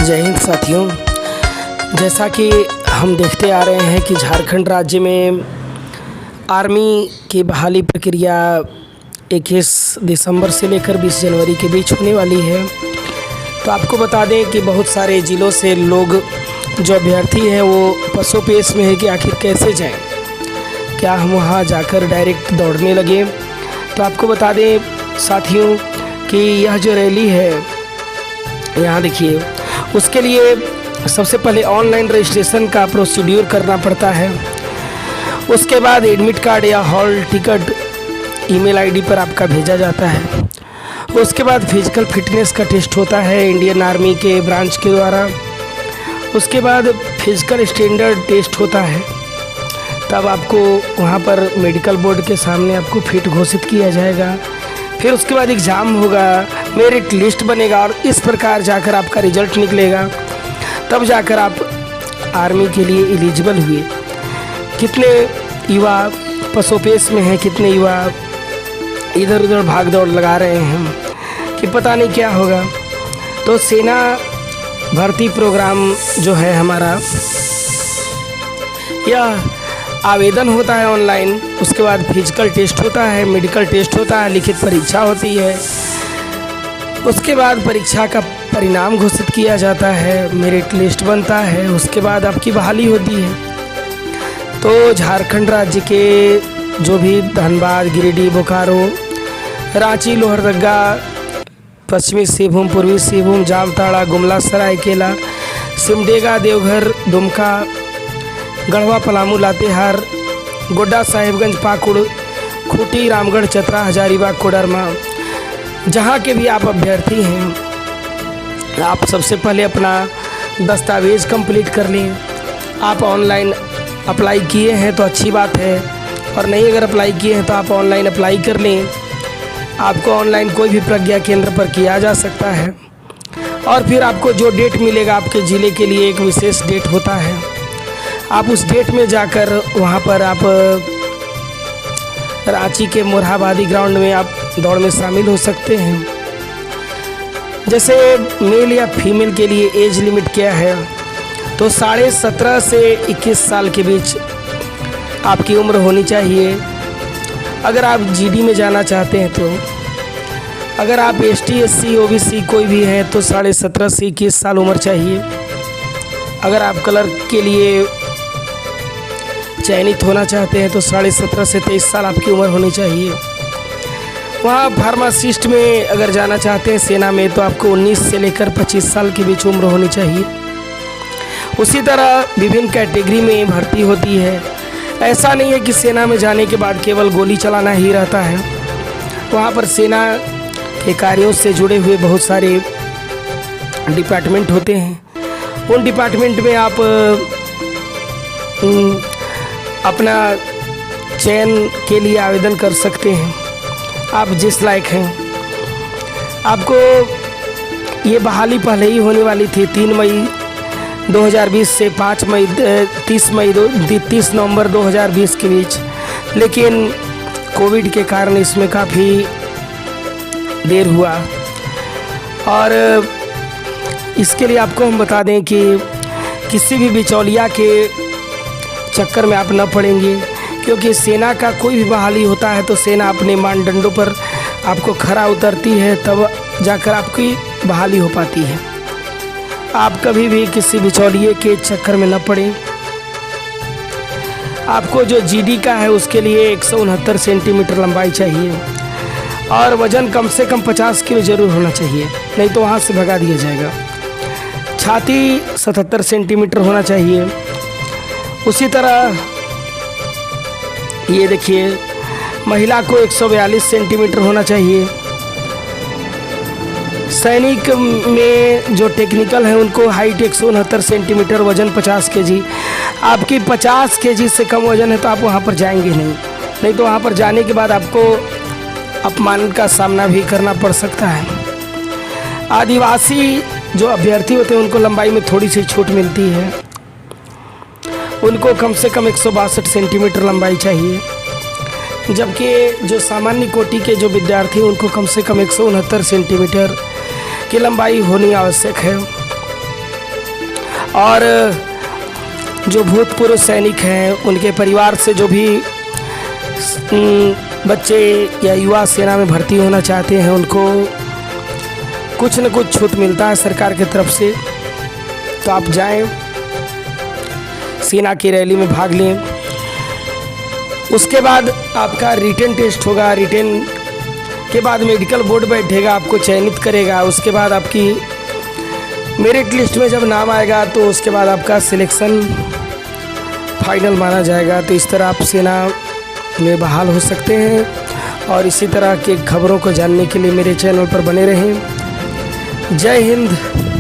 जय हिंद साथियों। जैसा कि हम देखते आ रहे हैं कि झारखंड राज्य में आर्मी की बहाली प्रक्रिया 21 दिसंबर से लेकर 20 जनवरी के बीच होने वाली है। तो आपको बता दें कि बहुत सारे ज़िलों से लोग जो अभ्यर्थी हैं वो पसोपेश में है कि आखिर कैसे जाएं, क्या हम वहां जाकर डायरेक्ट दौड़ने लगे। तो आपको बता दें साथियों कि यह जो रैली है यहाँ देखिए, उसके लिए सबसे पहले ऑनलाइन रजिस्ट्रेशन का प्रोसीड्यूर करना पड़ता है। उसके बाद एडमिट कार्ड या हॉल टिकट ईमेल आईडी पर आपका भेजा जाता है। उसके बाद फिजिकल फिटनेस का टेस्ट होता है इंडियन आर्मी के ब्रांच के द्वारा। उसके बाद फिजिकल स्टैंडर्ड टेस्ट होता है, तब आपको वहाँ पर मेडिकल बोर्ड के सामने आपको फिट घोषित किया जाएगा। फिर उसके बाद एग्ज़ाम होगा, मेरिट लिस्ट बनेगा और इस प्रकार जाकर आपका रिजल्ट निकलेगा, तब जाकर आप आर्मी के लिए एलिजिबल हुए। कितने युवा पसोपेश में हैं, कितने युवा इधर उधर भाग दौड़ लगा रहे हैं कि पता नहीं क्या होगा। तो सेना भर्ती प्रोग्राम जो है हमारा, यह आवेदन होता है ऑनलाइन। उसके बाद फिजिकल टेस्ट होता है, मेडिकल टेस्ट होता है, लिखित परीक्षा होती है। उसके बाद परीक्षा का परिणाम घोषित किया जाता है, मेरिट लिस्ट बनता है। उसके बाद आपकी बहाली होती है। तो झारखंड राज्य के जो भी धनबाद, गिरिडीह, बोकारो, रांची, लोहरदगा, पश्चिमी सिंहभूम, पूर्वी सिंहभूम, जामताड़ा, गुमला, सरायकेला, सिमडेगा, देवघर, दुमका, गढ़वा, पलामू, लातेहार, गोड्डा, साहिबगंज, पाकुड़, खूंटी, रामगढ़, चतरा, हजारीबाग, कोडरमा, जहाँ के भी आप अभ्यर्थी हैं, आप सबसे पहले अपना दस्तावेज़ कंप्लीट कर लें। आप ऑनलाइन अप्लाई किए हैं तो अच्छी बात है, और नहीं अगर अप्लाई किए हैं तो आप ऑनलाइन अप्लाई कर लें। आपको ऑनलाइन कोई भी प्रज्ञा केंद्र पर किया जा सकता है, और फिर आपको जो डेट मिलेगा आपके ज़िले के लिए एक विशेष डेट होता है, आप उस डेट में जाकर वहाँ पर आप रांची के मोरहाबादी ग्राउंड में आप दौड़ में शामिल हो सकते हैं। जैसे मेल या फीमेल के लिए एज लिमिट क्या है, तो 17.5 से 21 साल के बीच आपकी उम्र होनी चाहिए। अगर आप जीडी में जाना चाहते हैं तो, अगर आप एसटी, एससी, ओबीसी कोई भी है तो 17.5 से 21 साल उम्र चाहिए। अगर आप क्लर्क के लिए चयनित होना चाहते हैं तो 17.5 से 23 साल आपकी उम्र होनी चाहिए। वहाँ फार्मासिस्ट में अगर जाना चाहते हैं सेना में, तो आपको 19 से लेकर 25 साल के बीच उम्र होनी चाहिए। उसी तरह विभिन्न कैटेगरी में भर्ती होती है। ऐसा नहीं है कि सेना में जाने के बाद केवल गोली चलाना ही रहता है। वहाँ पर सेना के कार्यों से जुड़े हुए बहुत सारे डिपार्टमेंट होते हैं। उन डिपार्टमेंट में आप अपना चयन के लिए आवेदन कर सकते हैं, आप जिस लायक हैं। आपको ये बहाली पहले ही होने वाली थी 3 मई 2020 से 30 नवंबर 2020 के बीच, लेकिन कोविड के कारण इसमें काफ़ी देर हुआ। और इसके लिए आपको हम बता दें कि किसी भी बिचौलिया के चक्कर में आप न पड़ेंगे, क्योंकि सेना का कोई भी बहाली होता है तो सेना अपने मानदंडों पर आपको खरा उतरती है, तब जाकर आपकी बहाली हो पाती है। आप कभी भी किसी बिचौलिए के चक्कर में न पड़ें। आपको जो जीडी का है उसके लिए 169 सेंटीमीटर लंबाई चाहिए, और वज़न कम से कम 50 किलो जरूर होना चाहिए, नहीं तो वहाँ से भगा दिया जाएगा। छाती 77 सेंटीमीटर होना चाहिए। उसी तरह ये देखिए, महिला को 142 सेंटीमीटर होना चाहिए। सैनिक में जो टेक्निकल है उनको हाइट 169 सेंटीमीटर, वज़न 50 केजी। आपकी 50 केजी से कम वज़न है तो आप वहाँ पर जाएंगे नहीं तो वहाँ पर जाने के बाद आपको अपमान का सामना भी करना पड़ सकता है। आदिवासी जो अभ्यर्थी होते हैं उनको लंबाई में थोड़ी सी छूट मिलती है, उनको कम से कम 162 सेंटीमीटर लंबाई चाहिए, जबकि जो सामान्य कोटि के जो विद्यार्थी उनको कम से कम 169 सेंटीमीटर की लंबाई होनी आवश्यक है। और जो भूतपूर्व सैनिक हैं उनके परिवार से जो भी बच्चे या युवा सेना में भर्ती होना चाहते हैं उनको कुछ न कुछ छूट मिलता है सरकार की तरफ से। तो आप जाएं, सेना की रैली में भाग लें। उसके बाद आपका रिटन टेस्ट होगा, रिटन के बाद मेडिकल बोर्ड बैठेगा, आपको चयनित करेगा। उसके बाद आपकी मेरिट लिस्ट में जब नाम आएगा तो उसके बाद आपका सिलेक्शन फाइनल माना जाएगा। तो इस तरह आप सेना में बहाल हो सकते हैं। और इसी तरह की खबरों को जानने के लिए मेरे चैनल पर बने रहें। जय हिंद।